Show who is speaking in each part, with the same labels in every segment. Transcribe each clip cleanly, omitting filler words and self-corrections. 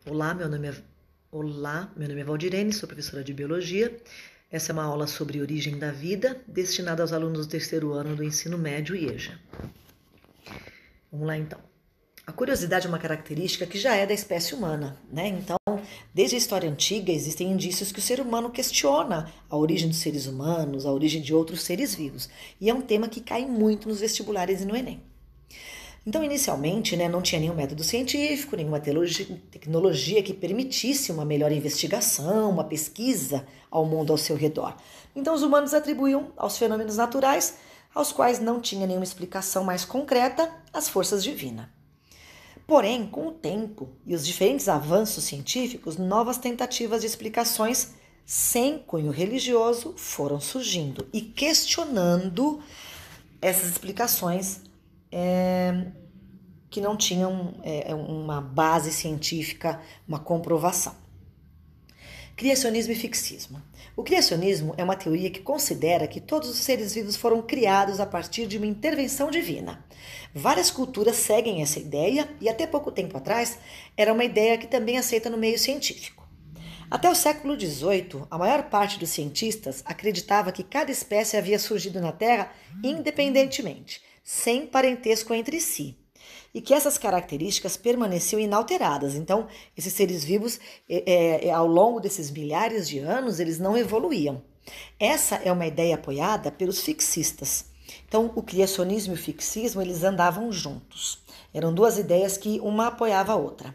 Speaker 1: Olá, meu nome é Valdirene, sou professora de Biologia. Essa é uma aula sobre origem da vida, destinada aos alunos do terceiro ano do ensino médio e EJA. Vamos lá então. A curiosidade é uma característica que já é da espécie humana, né? Então, desde a história antiga, existem indícios que o ser humano questiona a origem dos seres humanos, a origem de outros seres vivos. E é um tema que cai muito nos vestibulares e no Enem. Então, inicialmente, não tinha nenhum método científico, nenhuma tecnologia que permitisse uma melhor investigação, uma pesquisa ao mundo ao seu redor. Então, os humanos atribuíam aos fenômenos naturais, aos quais não tinha nenhuma explicação mais concreta, as forças divinas. Porém, com o tempo e os diferentes avanços científicos, novas tentativas de explicações sem cunho religioso foram surgindo e questionando essas explicações que não tinham uma base científica, uma comprovação. Criacionismo e fixismo. O criacionismo é uma teoria que considera que todos os seres vivos foram criados a partir de uma intervenção divina. Várias culturas seguem essa ideia e até pouco tempo atrás era uma ideia que também é aceita no meio científico. Até o século XVIII, a maior parte dos cientistas acreditava que cada espécie havia surgido na Terra independentemente, sem parentesco entre si, e que essas características permaneciam inalteradas. Então, esses seres vivos, ao longo desses milhares de anos, eles não evoluíam. Essa é uma ideia apoiada pelos fixistas. Então, o criacionismo e o fixismo, eles andavam juntos. Eram duas ideias que uma apoiava a outra.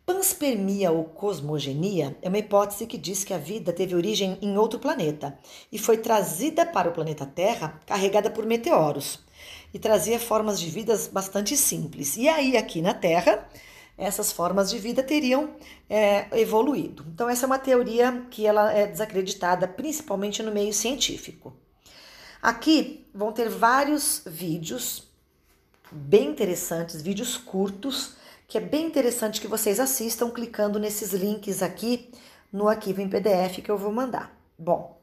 Speaker 1: Panspermia ou cosmogenia é uma hipótese que diz que a vida teve origem em outro planeta e foi trazida para o planeta Terra carregada por meteoros e trazia formas de vida bastante simples. E aí, aqui na Terra, essas formas de vida teriam evoluído. Então, essa é uma teoria que ela é desacreditada, principalmente no meio científico. Aqui vão ter vários vídeos bem interessantes, vídeos curtos, que é bem interessante que vocês assistam clicando nesses links aqui no arquivo em PDF que eu vou mandar. Bom,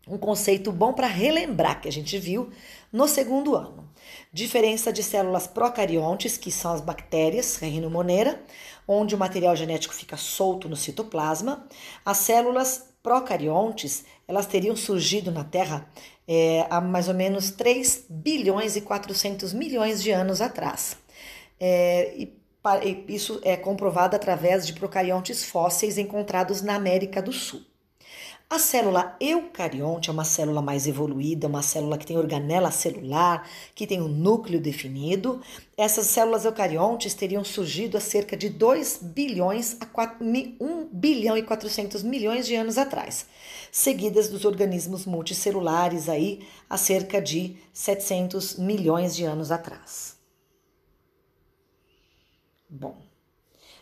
Speaker 1: um conceito bom para relembrar que a gente viu no segundo ano. Diferença de células procariontes, que são as bactérias, reino Monera, onde o material genético fica solto no citoplasma. As células procariontes, elas teriam surgido na Terra há mais ou menos 3 bilhões e 400 milhões de anos atrás. Isso é comprovado através de procariontes fósseis encontrados na América do Sul. A célula eucarionte é uma célula mais evoluída, uma célula que tem organela celular, que tem um núcleo definido. Essas células eucariontes teriam surgido há cerca de 2 bilhões a 1 bilhão e 400 milhões de anos atrás, seguidas dos organismos multicelulares aí há cerca de 700 milhões de anos atrás. Bom,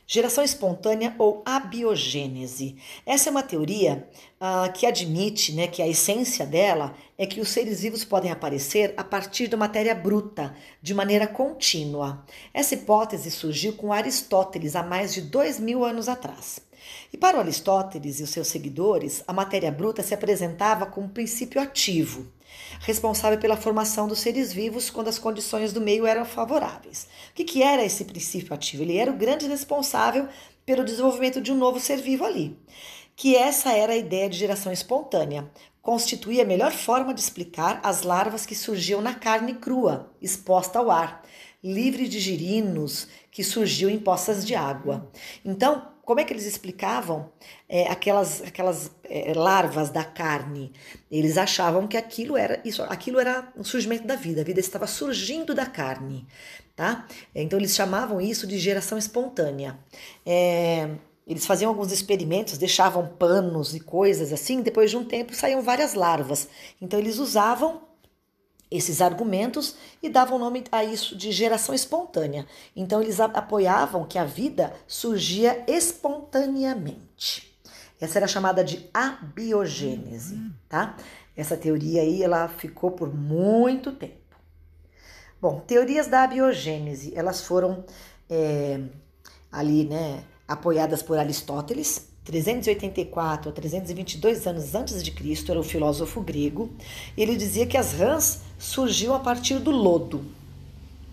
Speaker 1: geração espontânea ou abiogênese. Essa é uma teoria que admite, que a essência dela é que os seres vivos podem aparecer a partir da matéria bruta, de maneira contínua. Essa hipótese surgiu com Aristóteles há mais de 2000 anos atrás. E para o Aristóteles e os seus seguidores, a matéria bruta se apresentava como um princípio ativo, responsável pela formação dos seres vivos quando as condições do meio eram favoráveis. O que era esse princípio ativo? Ele era o grande responsável pelo desenvolvimento de um novo ser vivo ali. Que essa era a ideia de geração espontânea. Constituía a melhor forma de explicar as larvas que surgiam na carne crua, exposta ao ar, livre de girinos que surgiam em poças de água. Então, como é que eles explicavam aquelas larvas da carne? Eles achavam que aquilo era um surgimento da vida. A vida estava surgindo da carne, tá? Então eles chamavam isso de geração espontânea. Eles faziam alguns experimentos, deixavam panos e coisas assim. Depois de um tempo saíam várias larvas. Então eles usavam esses argumentos e davam nome a isso de geração espontânea. Então, eles apoiavam que a vida surgia espontaneamente. Essa era chamada de abiogênese, tá? Essa teoria aí, ela ficou por muito tempo. Bom, teorias da abiogênese, elas foram apoiadas por Aristóteles, 384 a 322 anos antes de Cristo, era o filósofo grego. Ele dizia que as rãs surgiam a partir do lodo.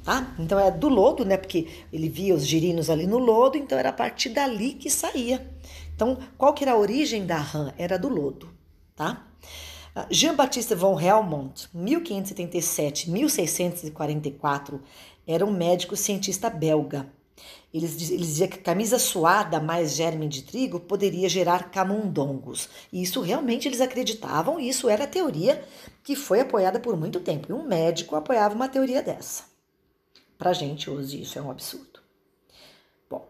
Speaker 1: tá? Então é do lodo, né? Porque ele via os girinos ali no lodo, então era a partir dali que saía. Então, qual que era a origem da rã? Era do lodo, tá? Jean-Baptiste von Helmont, 1577-1644, era um médico cientista belga. Eles diziam que camisa suada mais germe de trigo poderia gerar camundongos. E isso realmente eles acreditavam, e isso era a teoria que foi apoiada por muito tempo. E um médico apoiava uma teoria dessa. Pra gente hoje isso é um absurdo. Bom,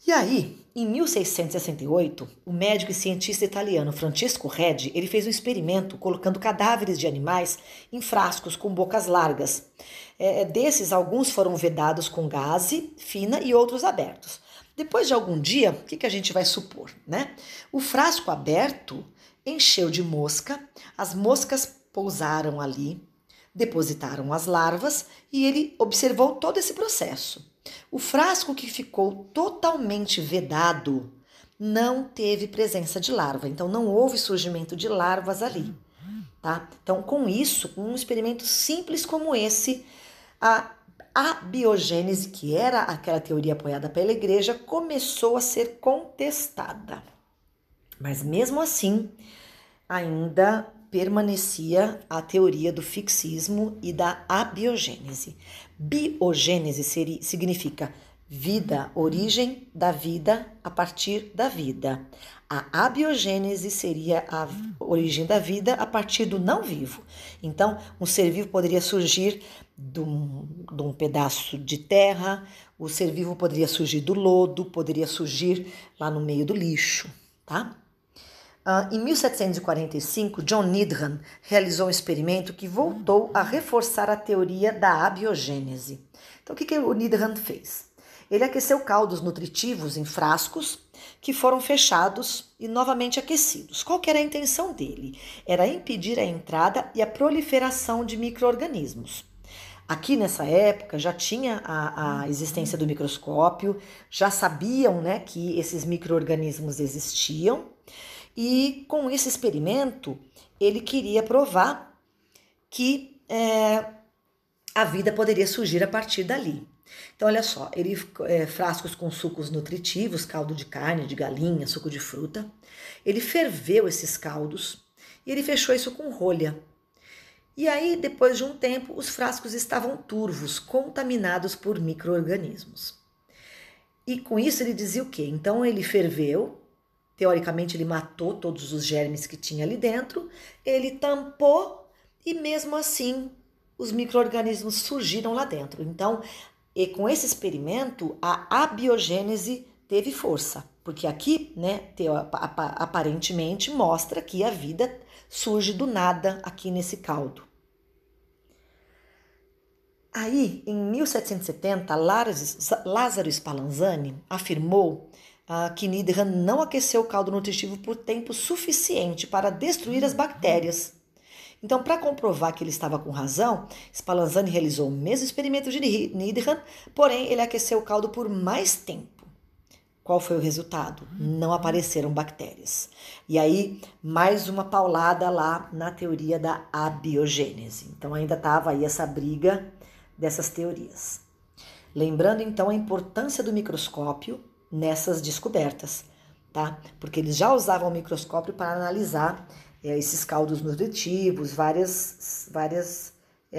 Speaker 1: e aí, em 1668, o médico e cientista italiano Francesco Redi, ele fez um experimento colocando cadáveres de animais em frascos com bocas largas. Desses, alguns foram vedados com gaze fina e outros abertos. Depois de algum dia, o que a gente vai supor, né? O frasco aberto encheu de mosca, as moscas pousaram ali, depositaram as larvas e ele observou todo esse processo. O frasco que ficou totalmente vedado não teve presença de larva, então não houve surgimento de larvas ali, tá? Então, com isso, com um experimento simples como esse, a abiogênese, que era aquela teoria apoiada pela igreja, começou a ser contestada. Mas mesmo assim, ainda permanecia a teoria do fixismo e da abiogênese. Biogênese significa vida, origem da vida a partir da vida. A abiogênese seria a origem da vida a partir do não vivo. Então, um ser vivo poderia surgir de um pedaço de terra, o ser vivo poderia surgir do lodo, poderia surgir lá no meio do lixo, tá? Em 1745, John Needham realizou um experimento que voltou a reforçar a teoria da abiogênese. Então, o que o Needham fez? Ele aqueceu caldos nutritivos em frascos que foram fechados e novamente aquecidos. Qual que era a intenção dele? Era impedir a entrada e a proliferação de micro-organismos. Aqui nessa época já tinha a existência do microscópio, já sabiam, né, que esses micro-organismos existiam. E com esse experimento, ele queria provar que a vida poderia surgir a partir dali. Então, olha só, frascos com sucos nutritivos, caldo de carne, de galinha, suco de fruta. Ele ferveu esses caldos e ele fechou isso com rolha. E aí, depois de um tempo, os frascos estavam turvos, contaminados por micro-organismos. E com isso ele dizia o quê? Então, ele ferveu. Teoricamente, ele matou todos os germes que tinha ali dentro, ele tampou e mesmo assim os micro-organismos surgiram lá dentro. Então, e com esse experimento, a abiogênese teve força, porque aqui, né, aparentemente mostra que a vida surge do nada aqui nesse caldo. Aí, em 1770, Lázaro Spallanzani afirmou que Needham não aqueceu o caldo nutritivo por tempo suficiente para destruir as bactérias. Então, para comprovar que ele estava com razão, Spallanzani realizou o mesmo experimento de Needham, porém ele aqueceu o caldo por mais tempo. Qual foi o resultado? Não apareceram bactérias. E aí, mais uma paulada lá na teoria da abiogênese. Então, ainda estava aí essa briga dessas teorias. Lembrando, então, a importância do microscópio nessas descobertas, tá? Porque eles já usavam o microscópio para analisar esses caldos nutritivos, várias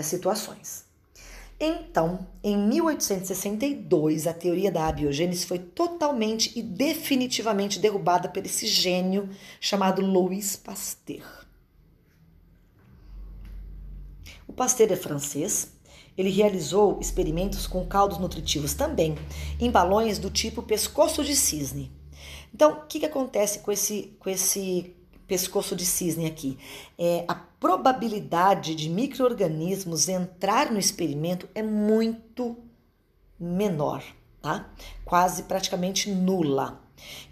Speaker 1: situações. Então, em 1862, a teoria da abiogênese foi totalmente e definitivamente derrubada por esse gênio chamado Louis Pasteur. O Pasteur é francês. Ele realizou experimentos com caldos nutritivos também, em balões do tipo pescoço de cisne. Então, o que acontece com esse pescoço de cisne aqui? A probabilidade de micro-organismos entrar no experimento é muito menor, tá? Quase praticamente nula.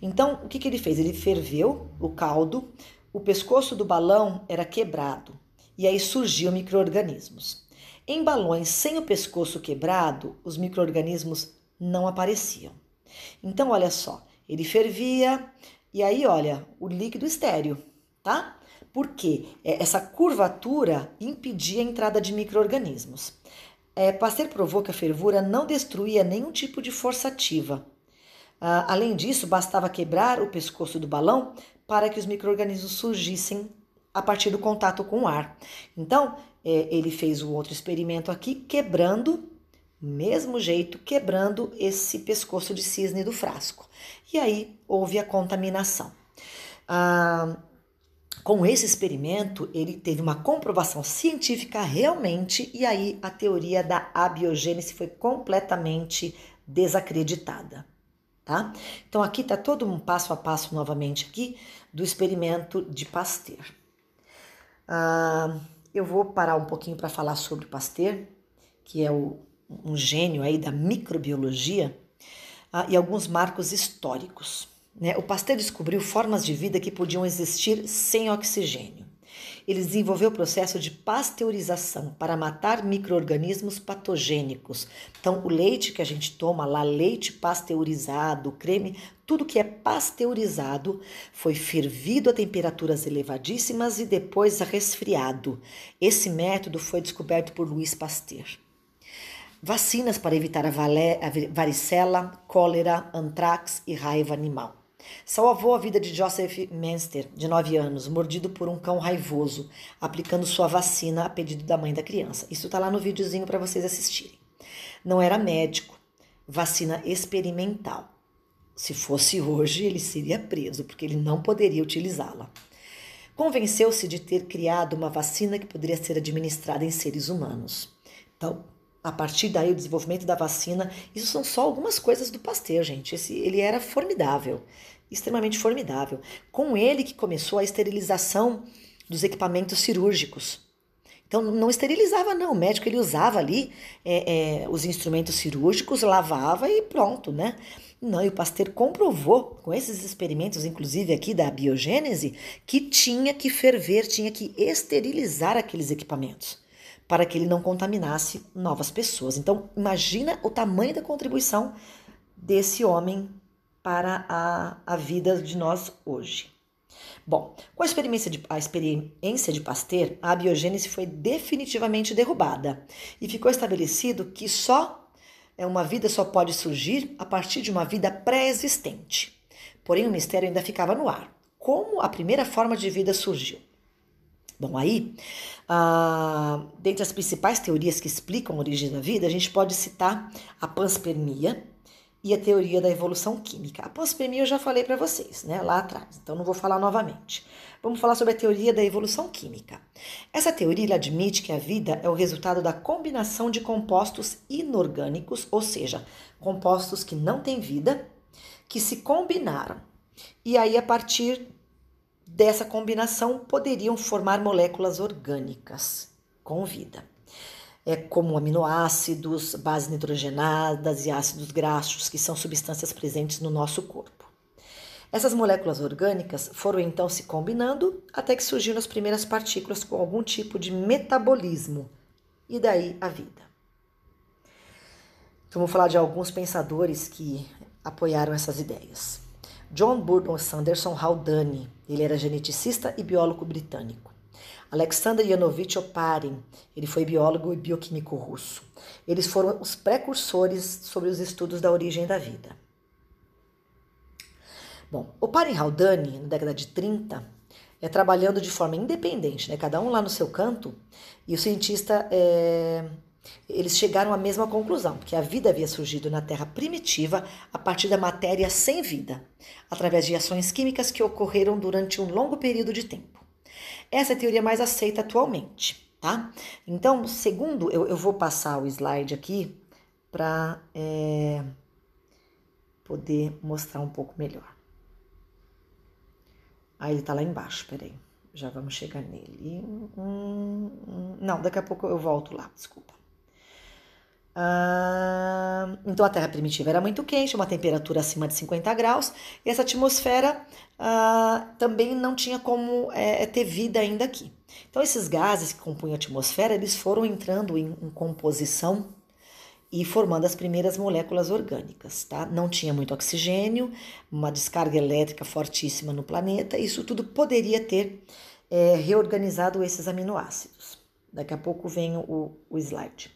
Speaker 1: Então, o que ele fez? Ele ferveu o caldo, o pescoço do balão era quebrado e aí surgiam micro-organismos. Em balões sem o pescoço quebrado, os micro-organismos não apareciam. Então, olha só, ele fervia e aí, olha, o líquido estéreo, tá? Porque essa curvatura impedia a entrada de micro-organismos. Pasteur provou que a fervura não destruía nenhum tipo de força ativa. Além disso, bastava quebrar o pescoço do balão para que os micro-organismos surgissem a partir do contato com o ar. Então, ele fez um outro experimento aqui, quebrando, mesmo jeito, quebrando esse pescoço de cisne do frasco. E aí houve a contaminação. Com esse experimento, ele teve uma comprovação científica realmente, e aí a teoria da abiogênese foi completamente desacreditada, tá? Então aqui está todo um passo a passo novamente aqui do experimento de Pasteur. Eu vou parar um pouquinho para falar sobre Pasteur, que é um gênio aí da microbiologia, e alguns marcos históricos. O Pasteur descobriu formas de vida que podiam existir sem oxigênio. Ele desenvolveu o processo de pasteurização para matar micro-organismos patogênicos. Então, o leite que a gente toma lá, leite pasteurizado, creme, tudo que é pasteurizado foi fervido a temperaturas elevadíssimas e depois resfriado. Esse método foi descoberto por Louis Pasteur. Vacinas para evitar a varicela, cólera, antrax e raiva animal. Salvou a vida de Joseph Menster, de 9 anos, mordido por um cão raivoso, aplicando sua vacina a pedido da mãe da criança. Isso está lá no videozinho para vocês assistirem. Não era médico, vacina experimental. Se fosse hoje, ele seria preso, porque ele não poderia utilizá-la. Convenceu-se de ter criado uma vacina que poderia ser administrada em seres humanos. Então, a partir daí, o desenvolvimento da vacina, isso são só algumas coisas do Pasteur, gente. Ele era formidável, extremamente formidável. Com ele que começou a esterilização dos equipamentos cirúrgicos. Então, não esterilizava não, o médico ele usava ali os instrumentos cirúrgicos, lavava e pronto, né? Não, e o Pasteur comprovou, com esses experimentos, inclusive aqui da biogênese, que tinha que ferver, tinha que esterilizar aqueles equipamentos, para que ele não contaminasse novas pessoas. Então, imagina o tamanho da contribuição desse homem para a vida de nós hoje. Bom, com a experiência de Pasteur, a abiogênese foi definitivamente derrubada e ficou estabelecido que uma vida só pode surgir a partir de uma vida pré-existente. Porém, o mistério ainda ficava no ar. Como a primeira forma de vida surgiu? Bom, aí, dentre as principais teorias que explicam a origem da vida, a gente pode citar a panspermia e a teoria da evolução química. A panspermia eu já falei para vocês, né, lá atrás, então não vou falar novamente. Vamos falar sobre a teoria da evolução química. Essa teoria admite que a vida é o resultado da combinação de compostos inorgânicos, ou seja, compostos que não têm vida, que se combinaram. E aí, a partir dessa combinação, poderiam formar moléculas orgânicas com vida, como aminoácidos, bases nitrogenadas e ácidos graxos, que são substâncias presentes no nosso corpo. Essas moléculas orgânicas foram então se combinando até que surgiram as primeiras partículas com algum tipo de metabolismo, e daí a vida. Então, vou falar de alguns pensadores que apoiaram essas ideias. John Burdon Sanderson Haldane, ele era geneticista e biólogo britânico. Alexander Yanovich Oparin, ele foi biólogo e bioquímico russo. Eles foram os precursores sobre os estudos da origem da vida. Bom, Oparin e Haldane, na década de 30, trabalhando de forma independente, né, cada um lá no seu canto, e o cientista, eles chegaram à mesma conclusão, que a vida havia surgido na Terra primitiva a partir da matéria sem vida, através de ações químicas que ocorreram durante um longo período de tempo. Essa é a teoria mais aceita atualmente, tá? Então, segundo, eu vou passar o slide aqui para poder mostrar um pouco melhor. Aí ele tá lá embaixo, peraí, já vamos chegar nele. Não, daqui a pouco eu volto lá, desculpa. Então a Terra primitiva era muito quente, uma temperatura acima de 50 graus, e essa atmosfera também não tinha como ter vida ainda aqui. Então esses gases que compunham a atmosfera, eles foram entrando em composição e formando as primeiras moléculas orgânicas, tá? Não tinha muito oxigênio, uma descarga elétrica fortíssima no planeta, isso tudo poderia ter reorganizado esses aminoácidos. Daqui a pouco vem o slide.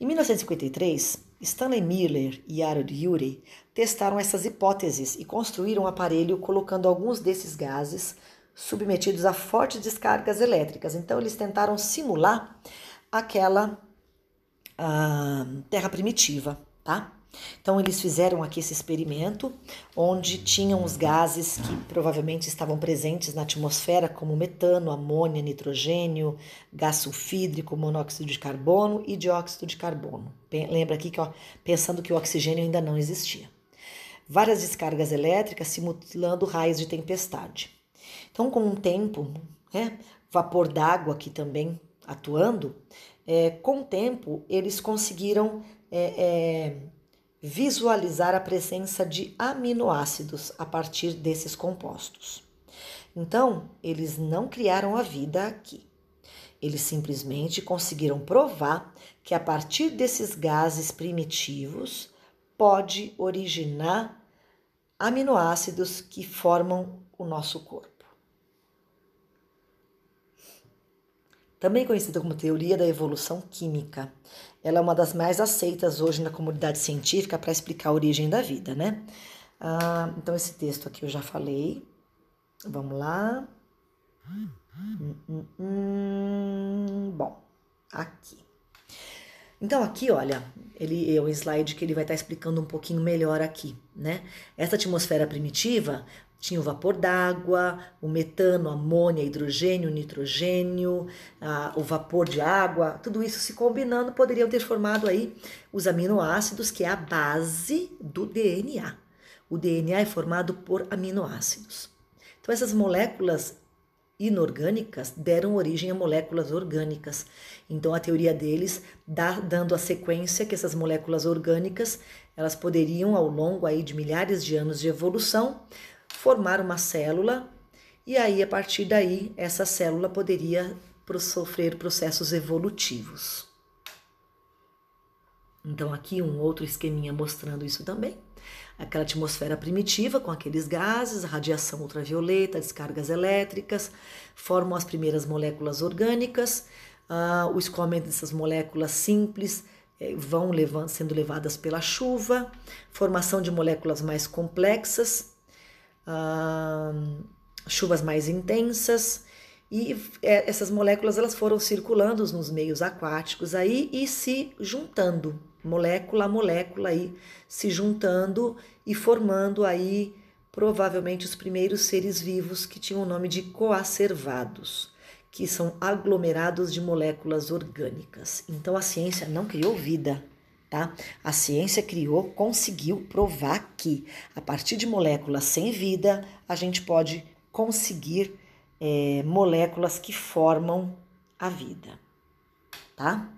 Speaker 1: Em 1953, Stanley Miller e Harold Urey testaram essas hipóteses e construíram um aparelho colocando alguns desses gases submetidos a fortes descargas elétricas. Então, eles tentaram simular aquela terra primitiva, tá? Então, eles fizeram aqui esse experimento, onde tinham os gases que provavelmente estavam presentes na atmosfera, como metano, amônia, nitrogênio, gás sulfídrico, monóxido de carbono e dióxido de carbono. Lembra aqui que, pensando que o oxigênio ainda não existia. Várias descargas elétricas simulando raios de tempestade. Então, com o tempo, vapor d'água aqui também atuando, com o tempo eles conseguiram visualizar a presença de aminoácidos a partir desses compostos. Então, eles não criaram a vida aqui. Eles simplesmente conseguiram provar que a partir desses gases primitivos pode originar aminoácidos que formam o nosso corpo. Também conhecida como teoria da evolução química. Ela é uma das mais aceitas hoje na comunidade científica para explicar a origem da vida, né? Então, esse texto aqui eu já falei. Vamos lá. Bom, aqui. Então, aqui, olha, ele é um slide que ele vai estar explicando um pouquinho melhor aqui, né? Essa atmosfera primitiva tinha o vapor d'água, o metano, amônia, hidrogênio, nitrogênio, o vapor de água, tudo isso se combinando poderiam ter formado aí os aminoácidos, que é a base do DNA. O DNA é formado por aminoácidos. Então, essas moléculas inorgânicas deram origem a moléculas orgânicas. Então, a teoria deles dando a sequência que essas moléculas orgânicas, elas poderiam, ao longo aí de milhares de anos de evolução, formar uma célula, e aí, a partir daí, essa célula poderia sofrer processos evolutivos. Então, aqui um outro esqueminha mostrando isso também. Aquela atmosfera primitiva com aqueles gases, a radiação ultravioleta, descargas elétricas, formam as primeiras moléculas orgânicas. O escoamento dessas moléculas simples vão sendo levadas pela chuva, formação de moléculas mais complexas, chuvas mais intensas, e essas moléculas elas foram circulando nos meios aquáticos aí e se juntando, molécula a molécula aí, se juntando e formando aí provavelmente os primeiros seres vivos que tinham o nome de coacervados, que são aglomerados de moléculas orgânicas. Então a ciência não criou vida, tá? A ciência conseguiu provar que a partir de moléculas sem vida a gente pode conseguir moléculas que formam a vida, tá?